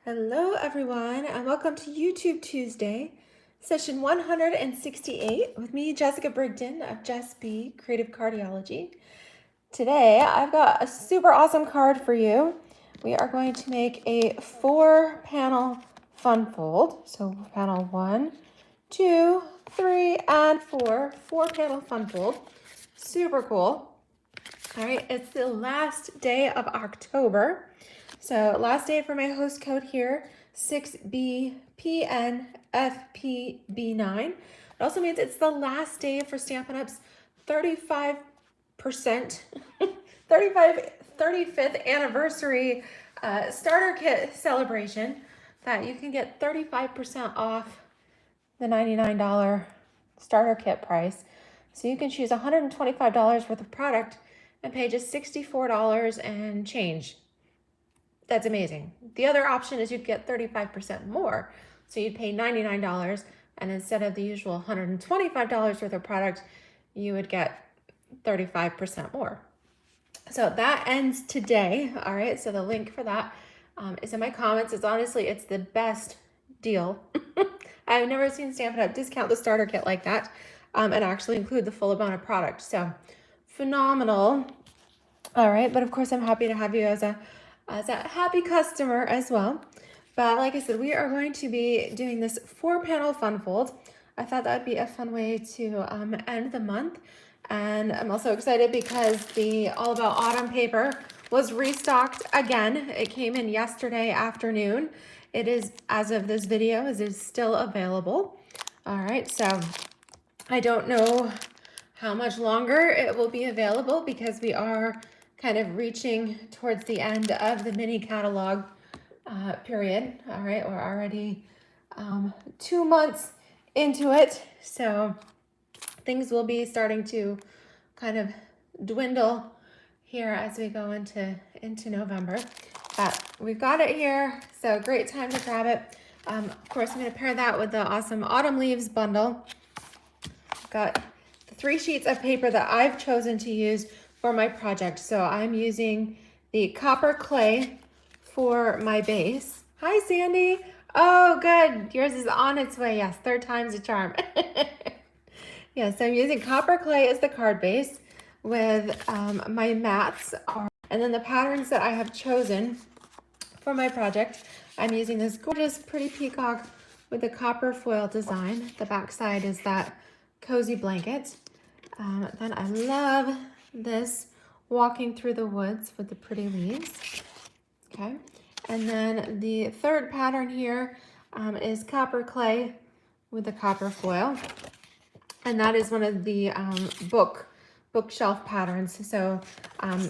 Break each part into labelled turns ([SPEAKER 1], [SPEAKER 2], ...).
[SPEAKER 1] Hello everyone and welcome to YouTube Tuesday, session 168 with me, Jessica Brigden of Jess B, Creative Cardiology. Today I've got a super awesome card for you. We are going to make a 4-panel fun fold. So panel 1, 2, 3, and 4, 4-panel fun fold. Super cool. All right, it's the last day of October. So last day for my host code here, 6BPNFPB9. It also means it's the last day for Stampin' Up's 35%, 35th anniversary starter kit celebration that you can get 35% off the $99 starter kit price. So you can choose $125 worth of product and pay just $64 and change. That's amazing. The other option is you'd get 35% more. So you'd pay $99, and instead of the usual $125 worth of product, you would get 35% more. So that ends today. All right, so the link for that is in my comments. It's the best deal. I've never seen Stampin' Up discount the starter kit like that and actually include the full amount of product. So phenomenal. All right, but of course I'm happy to have you as a happy customer as well. But like I said, we are going to be doing this 4-panel fun fold. I thought that would be a fun way to end the month. And I'm also excited because the All About Autumn paper was restocked again. It came in yesterday afternoon. It is, as of this video, it is still available. All right, so I don't know how much longer it will be available because we are kind of reaching towards the end of the mini catalog period. All right, we're already 2 months into it, so things will be starting to kind of dwindle here as we go into November. But we've got it here, so great time to grab it. Of course, I'm going to pair that with the awesome Autumn Leaves bundle. I've got the 3 sheets of paper that I've chosen to use for my project. So I'm using the copper clay for my base. Hi, Sandy. Oh, good. Yours is on its way. Yes, 3rd time's a charm. Yes, I'm using copper clay as the card base with my mats. And then the patterns that I have chosen for my project, I'm using this gorgeous pretty peacock with the copper foil design. The back side is that cozy blanket. Then I love this walking through the woods with the pretty leaves. Okay, and then the 3rd pattern here is copper clay with the copper foil, and that is one of the bookshelf patterns. So I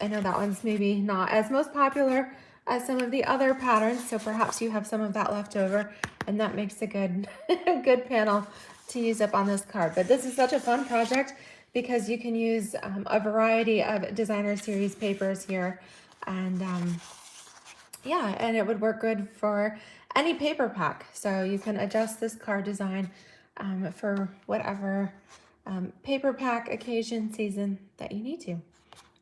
[SPEAKER 1] know that one's maybe not as most popular as some of the other patterns, so perhaps you have some of that left over, and that makes a good good panel to use up on this card. But this is such a fun project because you can use a variety of designer series papers here, and yeah, and it would work good for any paper pack. So you can adjust this card design for whatever paper pack occasion, season that you need to.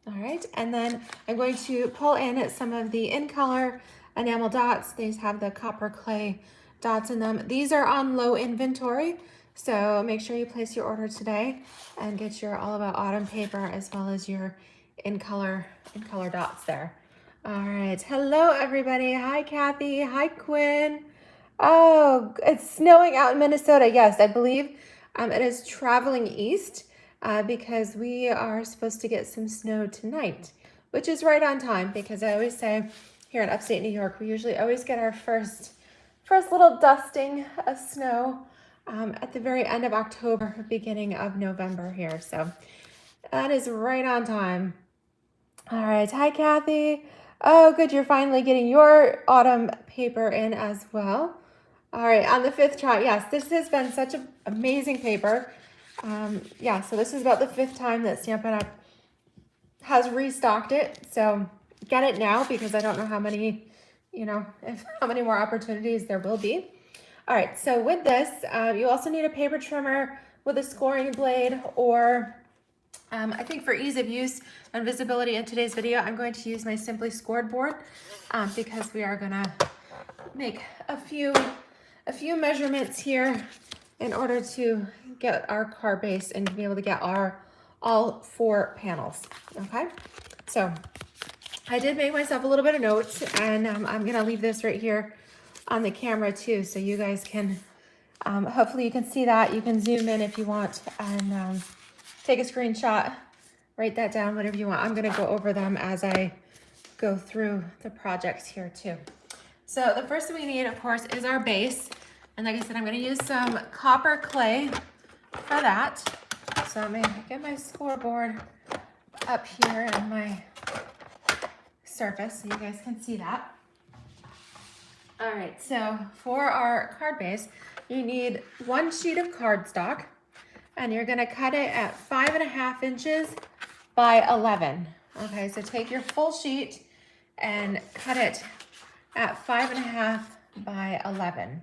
[SPEAKER 1] All right, and then I'm going to pull in some of the in color enamel dots. These have the copper clay dots in them. These are on low inventory, so make sure you place your order today and get your All About Autumn paper as well as your in color dots there. All right, hello everybody. Hi Kathy, hi Quinn. Oh, it's snowing out in Minnesota. Yes, I believe it is traveling east because we are supposed to get some snow tonight, which is right on time because I always say here in upstate New York, we usually always get our first little dusting of snow at the very end of October, beginning of November here. So that is right on time. All right, hi Kathy. Oh, good, you're finally getting your autumn paper in as well. All right, on the 5th try. Yes, this has been such an amazing paper. Yeah, so this is about the 5th time that Stampin' Up has restocked it. So get it now because I don't know how many, how many more opportunities there will be. All right, so with this, you also need a paper trimmer with a scoring blade, or I think for ease of use and visibility in today's video, I'm going to use my Simply Scored board because we are gonna make a few measurements here in order to get our card base and to be able to get our all 4 panels. Okay, so I did make myself a little bit of notes, and I'm gonna leave this right here on the camera too, so you guys can hopefully you can see that. You can zoom in if you want and take a screenshot, write that down, whatever you want. I'm gonna go over them as I go through the projects here too. So the first thing we need, of course, is our base. And like I said, I'm gonna use some copper clay for that. So I'm gonna get my scoreboard up here and my surface so you guys can see that. All right, so for our card base, you need 1 sheet of cardstock, and you're gonna cut it at 5.5 inches by 11. Okay, so take your full sheet and cut it at 5.5 by 11.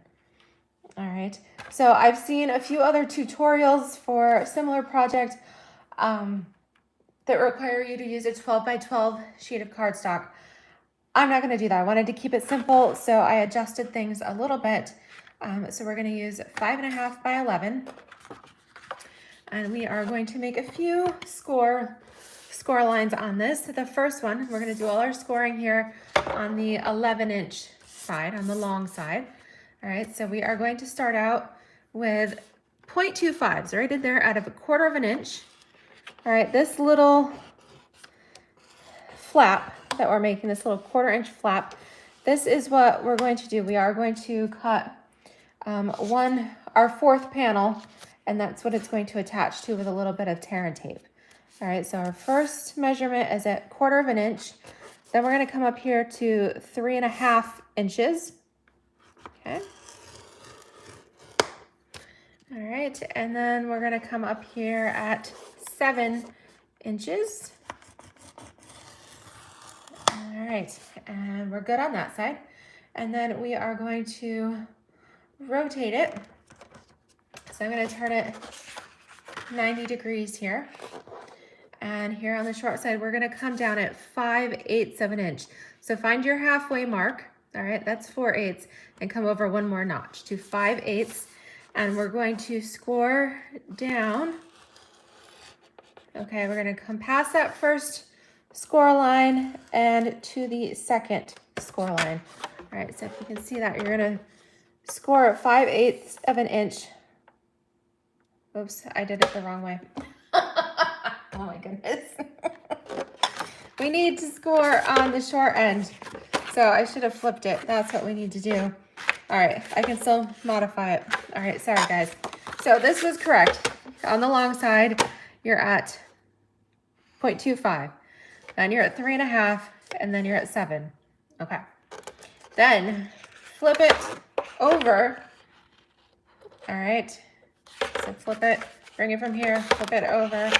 [SPEAKER 1] All right, so I've seen a few other tutorials for a similar project that require you to use a 12 by 12 sheet of cardstock. I'm not gonna do that. I wanted to keep it simple, so I adjusted things a little bit. So we're gonna use 5.5 by 11. And we are going to make a few score lines on this. The first one, we're gonna do all our scoring here on the 11-inch side, on the long side. All right, so we are going to start out with 0.25s right in there out of 1/4 inch. All right, this little flap that we're making, this little 1/4 inch flap, this is what we're going to do. We are going to cut our 4th panel, and that's what it's going to attach to with a little bit of tear and tape. All right, so our first measurement is at 1/4 inch. Then we're gonna come up here to 3.5 inches. Okay. All right, and then we're gonna come up here at 7 inches. All right, and we're good on that side. And then we are going to rotate it. So I'm gonna turn it 90 degrees here. And here on the short side, we're gonna come down at 5/8 of an inch. So find your halfway mark, all right, that's 4/8, and come over 1 more notch to 5/8. And we're going to score down. Okay, we're gonna come past that first score line and to the second score line. All right, so if you can see that, you're gonna score at 5/8 of an inch. Oops, I did it the wrong way. Oh my goodness. We need to score on the short end. So I should have flipped it. That's what we need to do. All right, I can still modify it. All right, sorry guys. So this was correct. On the long side, you're at 0.25. Then you're at 3.5, and then you're at 7. Okay. Then flip it over. All right. So flip it, bring it from here, flip it over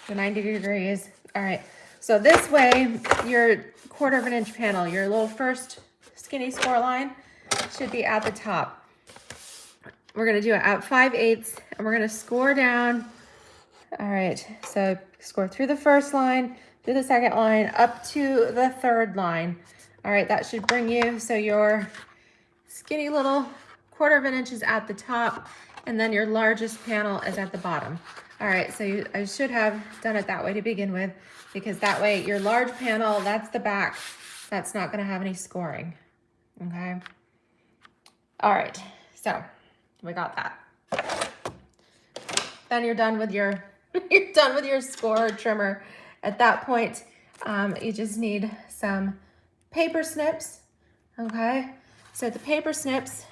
[SPEAKER 1] to 90 degrees. All right. So this way, your 1/4 inch panel, your little first skinny score line, should be at the top. We're gonna do it at 5/8, and we're gonna score down. All right, so score through the first line, through the second line, up to the 3rd line. All right, that should bring you, so your skinny little 1/4 inch is at the top, and then your largest panel is at the bottom. All right, so I should have done it that way to begin with, because that way your large panel, that's the back, that's not gonna have any scoring, okay? All right, so we got that. Then you're done with your, you're done with your score trimmer. At that point, you just need some paper snips, okay? So the paper snips,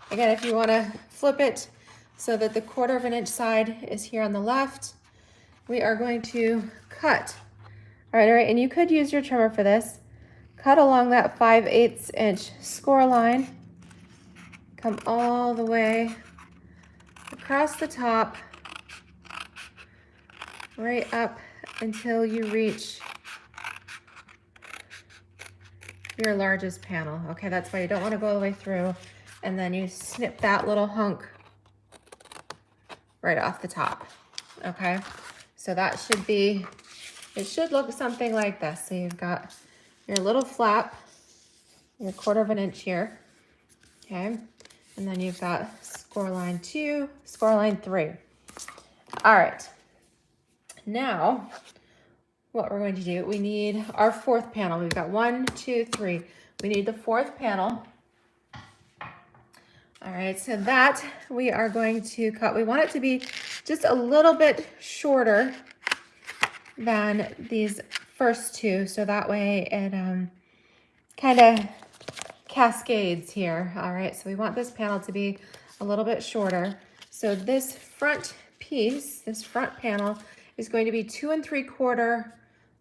[SPEAKER 1] again, if you wanna flip it so that the 1/4 inch side is here on the left, we are going to cut. All right, and you could use your trimmer for this. Cut along that 5/8 inch score line. Come all the way across the top, right up until you reach your largest panel. Okay, that's why you don't want to go all the way through, and then you snip that little hunk right off the top. Okay, so that should be, it should look something like this. So you've got your little flap, your 1/4 inch here, okay? And then you've got score line 2, score line 3. All right, now what we're going to do, we need our 4th panel. We've got 1, 2, 3. We need the 4th panel. All right, so that we are going to cut. We want it to be just a little bit shorter than these first 2, so that way it kind of cascades here. All right, so we want this panel to be a little bit shorter. So this front piece, this front panel is going to be 2 3/4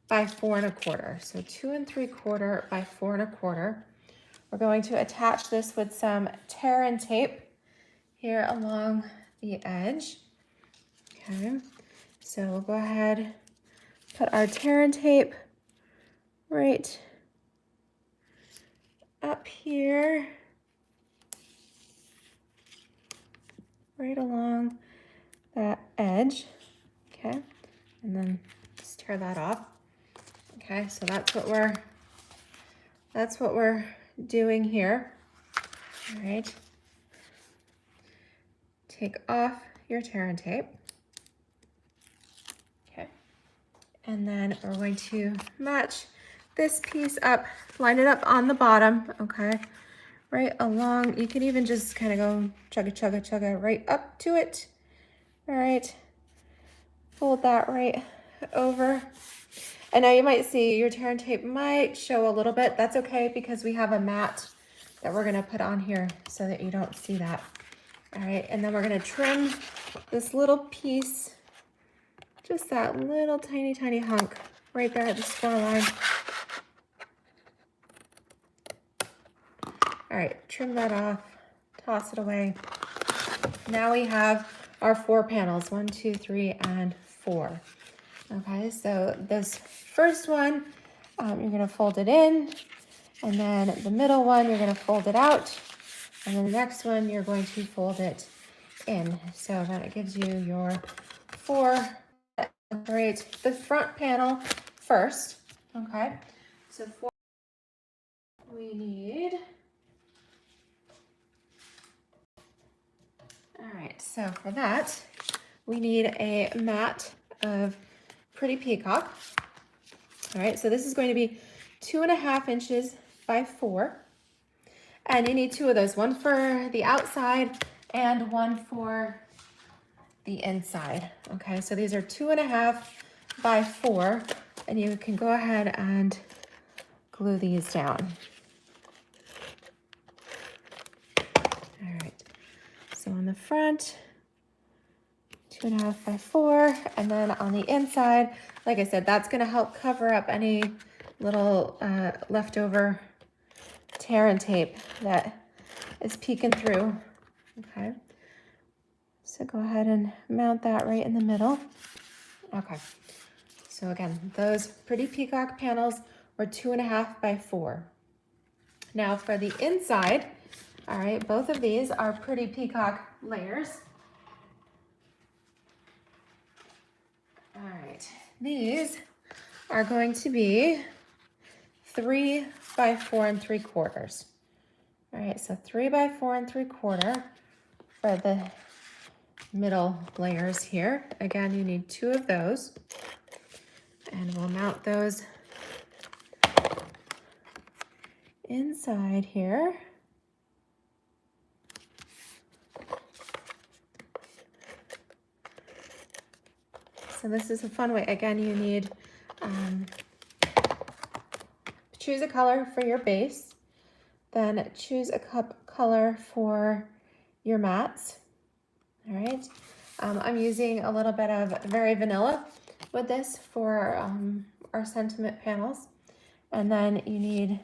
[SPEAKER 1] by 4 1/4. So 2 3/4 by 4 1/4. We're going to attach this with some tear and tape here along the edge. Okay, so we'll go ahead, put our tear and tape right up here, right along that edge. Okay, and then just tear that off. Okay, so that's what we're doing here. All right, take off your tear and tape. Okay, and then we're going to match this piece up, line it up on the bottom, okay, right along. You can even just kind of go chugga, chugga, chugga right up to it. All right, fold that right over. And now you might see your tear and tape might show a little bit. That's okay, because we have a mat that we're gonna put on here so that you don't see that. All right, and then we're gonna trim this little piece, just that little tiny, tiny hunk right there at the score line. All right, trim that off, toss it away. Now we have our 4 panels, 1, 2, 3, and 4. Okay, so this first one, you're gonna fold it in, and then the middle one, you're gonna fold it out, and then the next one, you're going to fold it in. So that gives you your 4. Separate the front panel first, okay? So we need, all right, so for that, we need a mat of Pretty Peacock. All right, so this is going to be 2.5 inches by 4. And you need 2 of those, one for the outside and one for the inside. Okay, so these are 2.5 by 4, and you can go ahead and glue these down. All right, so on the front, 2.5 by 4, and then on the inside, like I said, that's going to help cover up any little leftover tear and tape that is peeking through. Okay, so go ahead and mount that right in the middle. Okay, so again, those Pretty Peacock panels were 2.5 by 4. Now for the inside, all right, both of these are Pretty Peacock layers. All right, these are going to be 3 by 4 3/4. All right, so 3 by 4 3/4 for the middle layers here. Again, you need 2 of those, and we'll mount those inside here. So this is a fun way. Again, you need, choose a color for your base, then choose a color for your mats. All right, I'm using a little bit of Very Vanilla with this for our sentiment panels. And then you need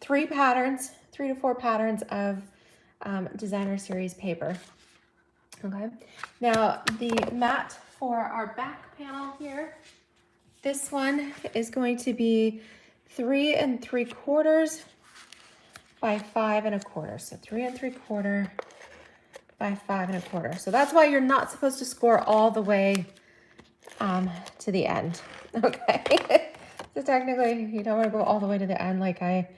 [SPEAKER 1] 3 to 4 patterns of designer series paper. Okay, now the mat for our back panel here, this one is going to be 3 3/4 by 5 1/4. So 3 3/4 by 5 1/4. So that's why you're not supposed to score all the way to the end. Okay, so technically you don't want to go all the way to the end like I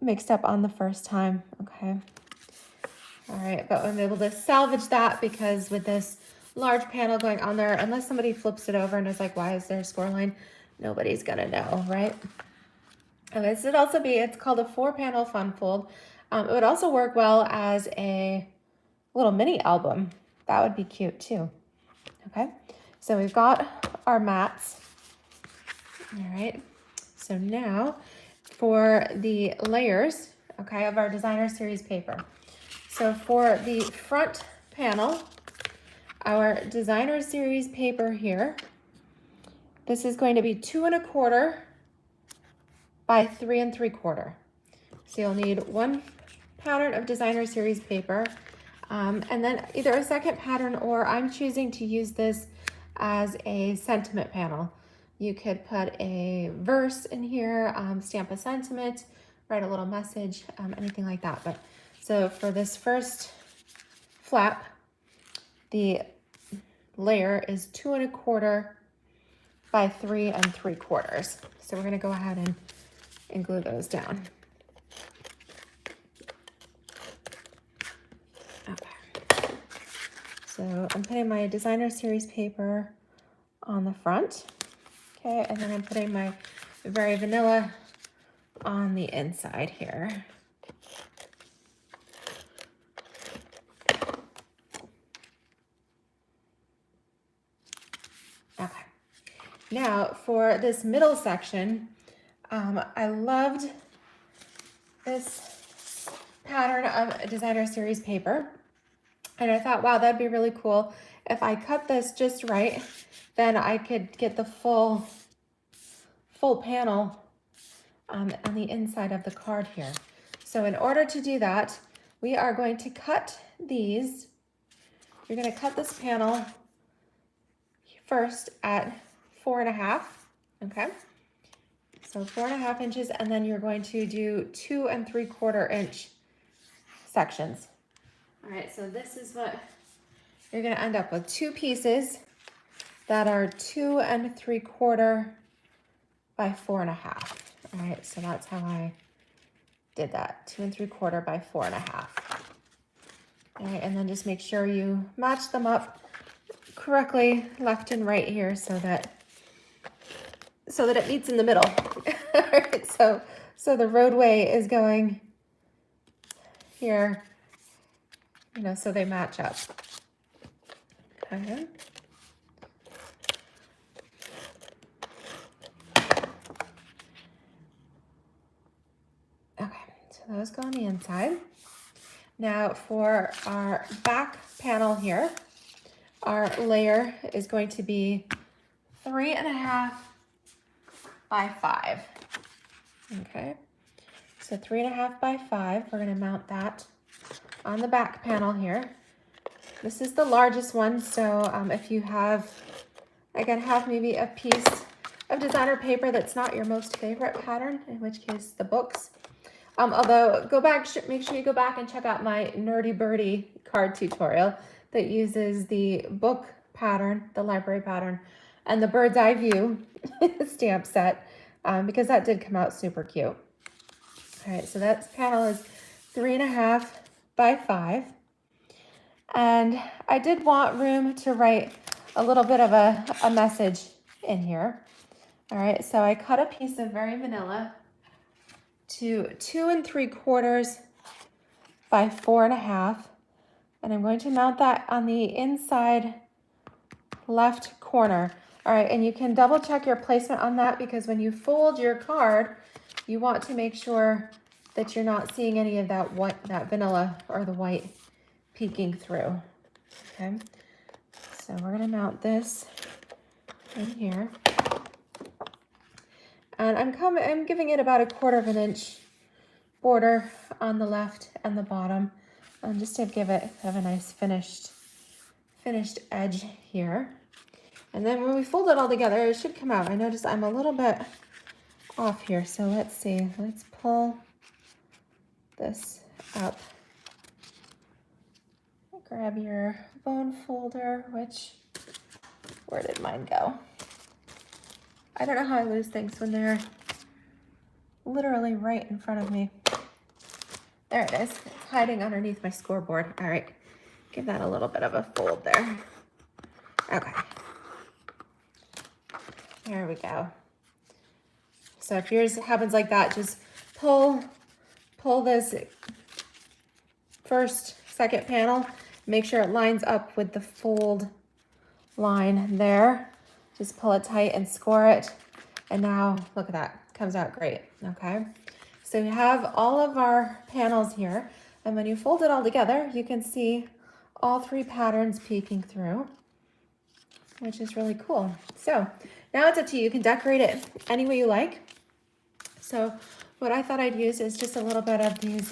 [SPEAKER 1] mixed up on the first time, okay? All right, but I'm able to salvage that because with this large panel going on there, unless somebody flips it over and is like, why is there a score line? Nobody's gonna know, right? And this would also be, it's called a 4-panel fun fold. It would also work well as a little mini album. That would be cute too, okay? So we've got our mats. All right, so now for the layers, okay, of our designer series paper. So for the front panel, our designer series paper here, this is going to be 2 1/4 by 3 3/4. So you'll need 1 pattern of designer series paper, and then either a second pattern, or I'm choosing to use this as a sentiment panel. You could put a verse in here, stamp a sentiment, write a little message, anything like that. But so for this first flap, the layer is 2 1/4 by 3 3/4. So we're gonna go ahead and glue those down. Okay. So I'm putting my designer series paper on the front. Okay, and then I'm putting my Very Vanilla on the inside here. Okay, now for this middle section, I loved this pattern of designer series paper, and I thought, wow, that'd be really cool if I cut this just right. Then I could get the full panel on the inside of the card here. So in order to do that, we are going to cut these. You're going to cut this panel first at 4 1/2, okay? So 4 1/2 inches, and then you're going to do 2 3/4 inch sections. All right, so this is what you're going to end up with, 2 pieces that are 2 3/4 by 4 1/2. All right, so that's how I did that, 2 3/4 by 4 1/2. All right, and then just make sure you match them up correctly left and right here so that it meets in the middle. All right, so the roadway is going here, you know, so they match up. Okay. Okay, so those go on the inside. Now for our back panel here, our layer is going to be 3 1/2 by 5. Okay, so 3 1/2 by 5. We're going to mount that on the back panel here. This is the largest one, so if you have, again, have maybe a piece of designer paper that's not your most favorite pattern, in which case the books. Although make sure you go back and check out my Nerdy Birdie card tutorial that uses the book pattern, the library pattern, and the bird's eye view stamp set, because that did come out super cute. All right, so that panel is 3 1/2 by 5. And I did want room to write a little bit of a message in here. All right, so I cut a piece of Very Vanilla to 2 3/4 by 4 1/2. And I'm going to mount that on the inside left corner. All right, and you can double check your placement on that, because when you fold your card, you want to make sure that you're not seeing any of that vanilla or the white peeking through. Okay, so we're gonna mount this in here. And I'm giving it about 1/4 inch border on the left and the bottom, just to give it kind of a nice finished edge here. And then when we fold it all together, it should come out. I noticed I'm a little bit off here, so let's see. Let's pull this up. Grab your bone folder, where did mine go? I don't know how I lose things when they're literally right in front of me. There it is. It's hiding underneath my scoreboard. All right, give that a little bit of a fold there. Okay. There we go. So if yours happens like that, just pull this second panel, make sure it lines up with the fold line there. Just pull it tight and score it. And now look at that, comes out great, okay? So we have all of our panels here, and when you fold it all together, you can see all three patterns peeking through, which is really cool. So now it's up to you. You can decorate it any way you like. So what I thought I'd use is just a little bit of these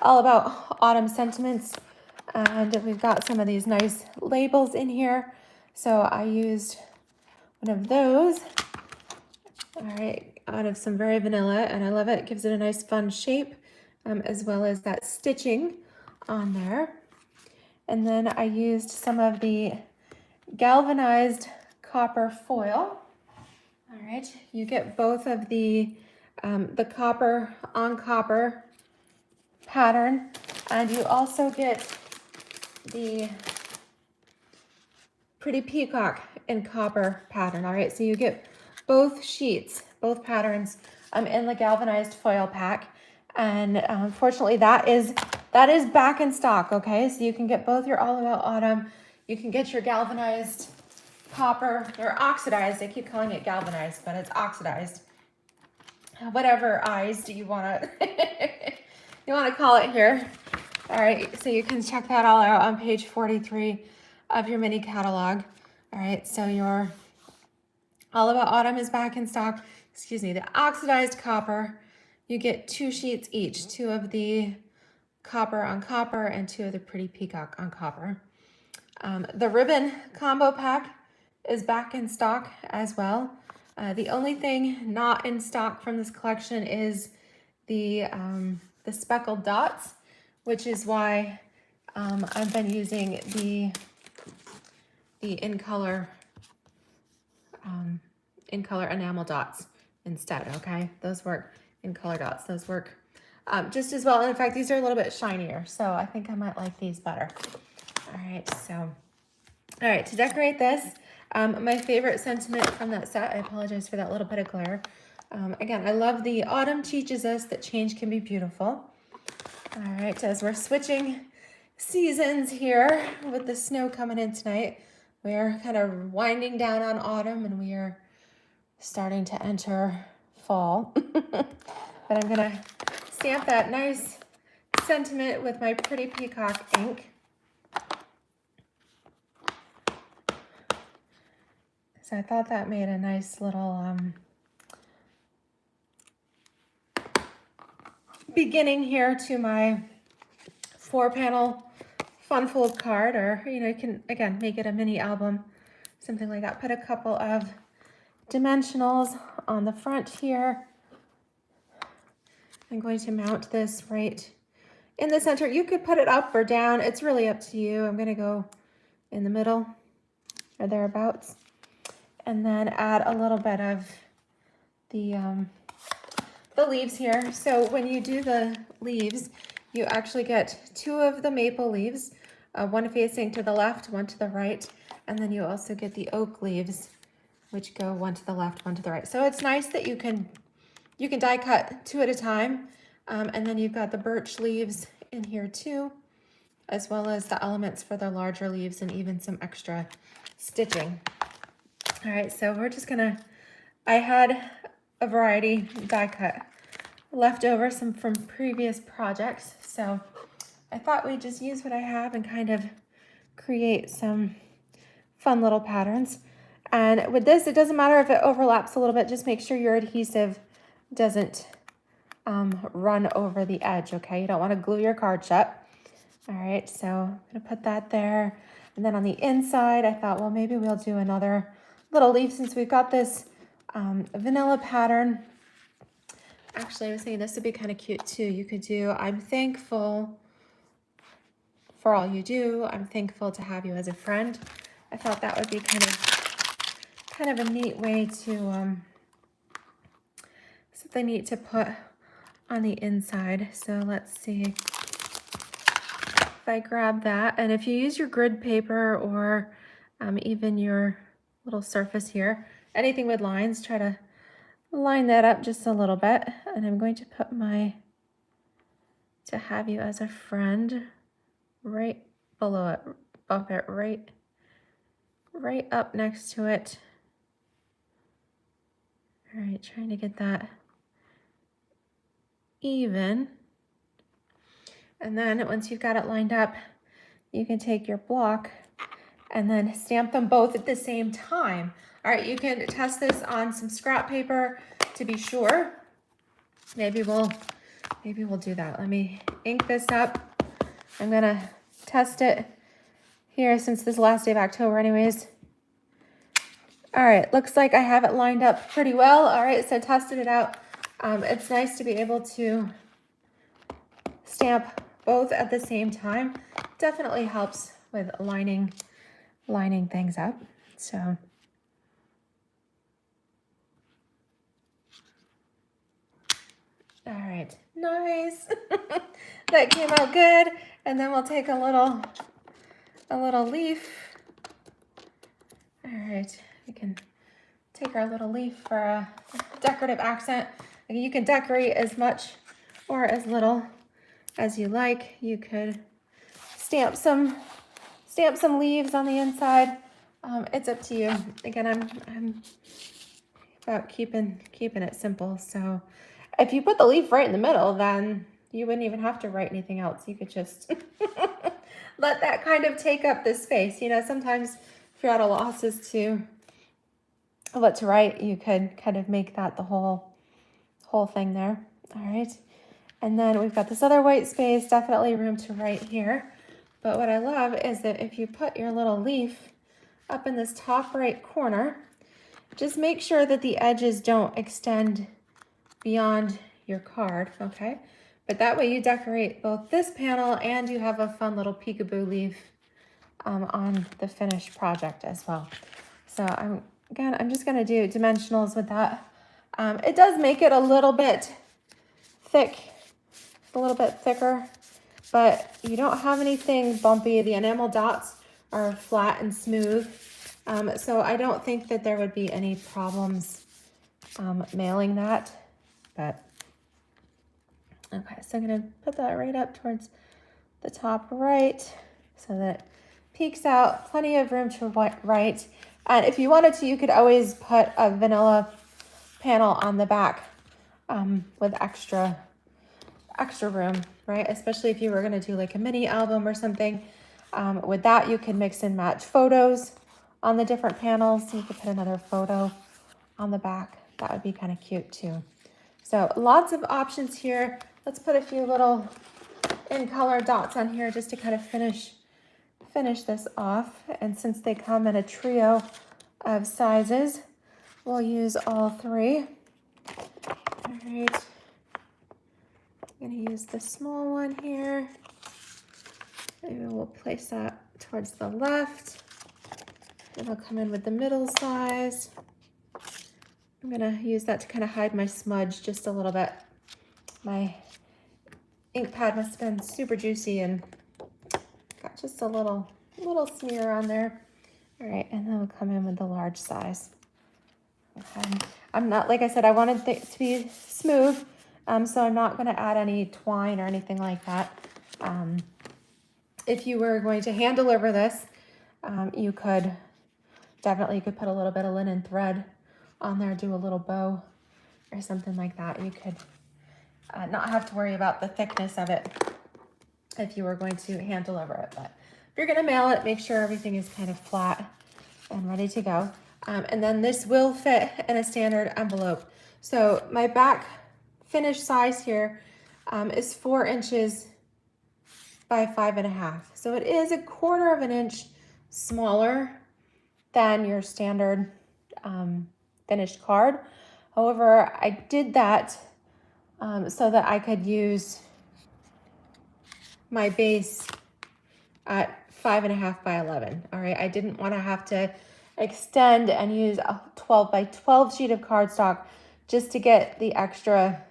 [SPEAKER 1] all about autumn sentiments, and we've got some of these nice labels in here. So I used one of those, all right, out of some very vanilla, and I love it. It gives it a nice fun shape, as well as that stitching on there. And then I used some of the galvanized copper foil. All right, you get both of the copper on copper pattern, and you also get the pretty peacock in copper pattern. All right, so you get both sheets, both patterns in the galvanized foil pack, and unfortunately that is back in stock. Okay, so you can get both your All About Autumn, you can get your galvanized copper, or oxidized. I keep calling it galvanized, but it's oxidized. Whatever eyes do you want to call it here. All right, so you can check that all out on page 43 of your mini catalog. All right, so your All About Autumn is back in stock. Excuse me, the oxidized copper, you get 2 sheets each, 2 of the copper on copper and 2 of the pretty peacock on copper. The ribbon combo pack is back in stock as well. The only thing not in stock from this collection is the speckled dots, which is why I've been using the in color enamel dots instead. Okay, those work. In color dots, those work just as well. And in fact, these are a little bit shinier, so I think I might like these better. All right, so all right, to decorate this, my favorite sentiment from that set, I apologize for that little bit of glare. Again, I love the autumn teaches us that change can be beautiful. All right, as we're switching seasons here with the snow coming in tonight, we're kind of winding down on autumn and we are starting to enter fall. But I'm gonna stamp that nice sentiment with my pretty peacock ink. So I thought that made a nice little beginning here to my 4-panel fun fold card, or you can again make it a mini album, something like that. Put a couple of dimensionals on the front here. I'm going to mount this right in the center. You could put it up or down, it's really up to you. I'm going to go in the middle or thereabouts, and then add a little bit of the leaves here. So when you do the leaves, you actually get 2 of the maple leaves, one facing to the left, one to the right, and then you also get the oak leaves, which go one to the left, one to the right. So it's nice that you can die cut 2 at a time, and then you've got the birch leaves in here too, as well as the elements for the larger leaves and even some extra stitching. All right, so we're just gonna, I had a variety die cut left over, some from previous projects, so I thought we'd just use what I have and kind of create some fun little patterns. And with this, it doesn't matter if it overlaps a little bit, just make sure your adhesive doesn't run over the edge, okay? You don't want to glue your card shut. All right, so I'm gonna put that there. And then on the inside, I thought, well, maybe we'll do another little leaf since we've got this vanilla pattern. Actually, I was thinking this would be kind of cute too. You could do, I'm thankful for all you do. I'm thankful to have you as a friend. I thought that would be kind of a neat way to, something neat to put on the inside. So let's see if I grab that. And if you use your grid paper or even your little surface here, anything with lines, try to line that up just a little bit. And I'm going to put my "to have you as a friend" right below it, bump it right up next to it. All right, trying to get that even. And then once you've got it lined up, you can take your block and then stamp them both at the same time. All right, you can test this on some scrap paper to be sure. Maybe we'll do that. Let me ink this up. I'm gonna test it here since this is the last day of October anyways. All right, looks like I have it lined up pretty well. All right, so tested it out. It's nice to be able to stamp both at the same time. Definitely helps with lining things up. So all right, nice. That came out good. And then we'll take a little leaf. All right, we can take our little leaf for a decorative accent. You can decorate as much or as little as you like. You could stamp some leaves on the inside. It's up to you. Again, I'm about keeping it simple. So if you put the leaf right in the middle, then you wouldn't even have to write anything else. You could just let that kind of take up the space. You know, sometimes if you're at a loss as to what to write, you could kind of make that the whole thing there. All right. And then we've got this other white space, definitely room to write here. But what I love is that if you put your little leaf up in this top right corner, just make sure that the edges don't extend beyond your card, okay? But that way you decorate both this panel and you have a fun little peekaboo leaf on the finished project as well. So I'm just gonna do dimensionals with that. It does make it a little bit thick, a little bit thicker, but you don't have anything bumpy. The enamel dots are flat and smooth. So I don't think that there would be any problems mailing that, but okay, so I'm gonna put that right up towards the top right so that it peeks out, plenty of room to write. And if you wanted to, you could always put a vanilla panel on the back with extra room, right? Especially if you were gonna do like a mini album or something. With that, you can mix and match photos on the different panels. You could put another photo on the back. That would be kind of cute too. So lots of options here. Let's put a few little in color dots on here just to kind of finish this off. And since they come in a trio of sizes, we'll use all three. All right. I'm gonna use the small one here. Maybe we'll place that towards the left. It'll come in with the middle size. I'm gonna use that to kind of hide my smudge just a little bit. My ink pad must have been super juicy and got just a little smear on there. All right, and then we'll come in with the large size. Okay. I'm not, like I said, I wanted it to be smooth, so I'm not gonna add any twine or anything like that. If you were going to hand deliver this, you could put a little bit of linen thread on there, do a little bow or something like that. You could not have to worry about the thickness of it if you were going to hand deliver it. But if you're gonna mail it, make sure everything is kind of flat and ready to go. And then this will fit in a standard envelope. So my back finish size here is 4 inches by 5.5. So it is 1/4 of an inch smaller than your standard finished card. However, I did that so that I could use my base at 5.5 by 11. All right, I didn't want to have to extend and use a 12 by 12 sheet of cardstock just to get the extra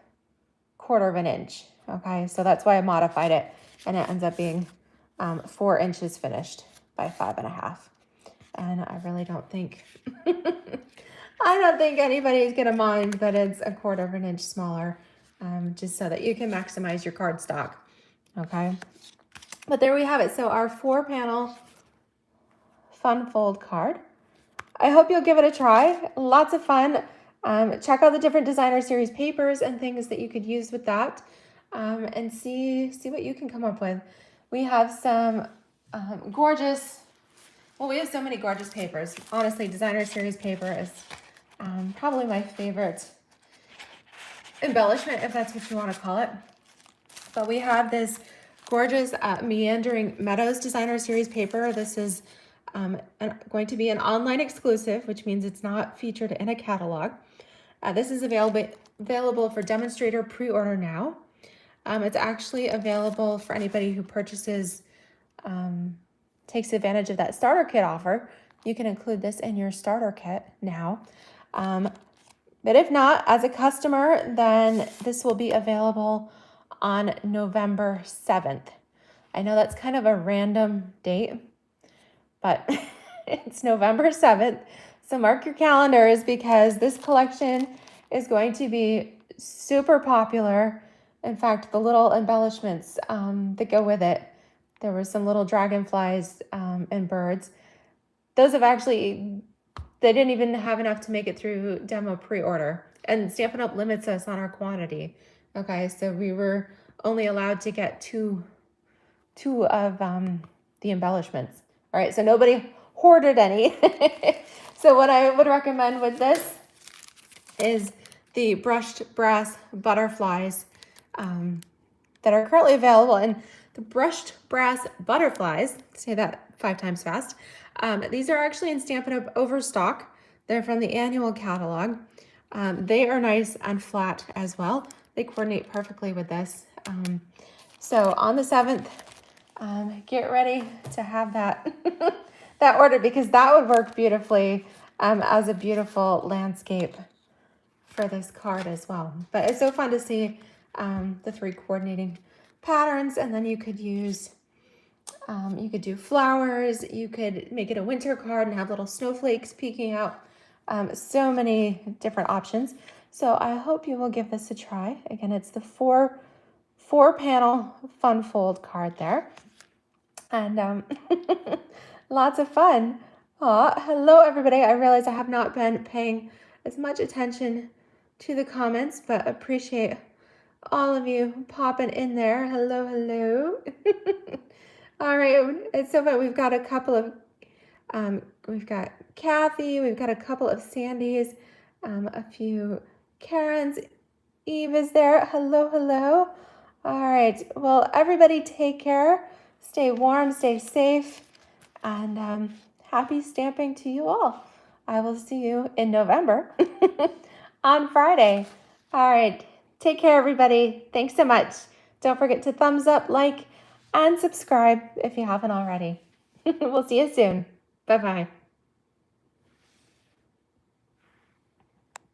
[SPEAKER 1] 1/4 inch. Okay, so that's why I modified it, and it ends up being 4 inches finished by 5.5. And I really don't think I don't think anybody's gonna mind that it's 1/4 inch smaller, just so that you can maximize your cardstock. Okay, but there we have it. So our 4-panel fun fold card. I hope you'll give it a try. Lots of fun. Check out the different designer series papers and things that you could use with that, and see what you can come up with. We have some gorgeous. Well, we have so many gorgeous papers. Honestly, designer series paper is probably my favorite embellishment, if that's what you want to call it. But we have this gorgeous Meandering Meadows designer series paper. This is going to be an online exclusive, which means it's not featured in a catalog. This is available for demonstrator pre-order now. It's actually available for anybody who purchases, takes advantage of that starter kit offer. You can include this in your starter kit now. But if not, as a customer, then this will be available on November 7th. I know that's kind of a random date, but it's November 7th. So mark your calendars, because this collection is going to be super popular. In fact, the little embellishments that go with it, there were some little dragonflies and birds. Those have actually, they didn't even have enough to make it through demo pre-order. And Stampin' Up! Limits us on our quantity. Okay, so we were only allowed to get two of the embellishments. All right, so nobody hoarded any. So what I would recommend with this is the brushed brass butterflies that are currently available. And the brushed brass butterflies, say that 5 times fast, these are actually in Stampin' Up! Overstock. They're from the annual catalog. They are nice and flat as well. They coordinate perfectly with this. So on the 7th, get ready to have that that order, because that would work beautifully as a beautiful landscape for this card as well. But it's so fun to see the 3 coordinating patterns, and then you could use, you could do flowers, you could make it a winter card and have little snowflakes peeking out. So many different options. So I hope you will give this a try. Again, it's the 4-panel fun fold card there. And lots of fun. Hello everybody. I realize I have not been paying as much attention to the comments, but appreciate all of you popping in there. Hello, hello. All right, it's so fun. We've got a couple of, we've got Kathy, we've got a couple of Sandys, a few Karens, Eve is there. Hello, hello. All right, well, everybody take care. Stay warm, stay safe, and happy stamping to you all. I will see you in November on Friday. All right, take care, everybody. Thanks so much. Don't forget to thumbs up, like, and subscribe if you haven't already. We'll see you soon. Bye-bye.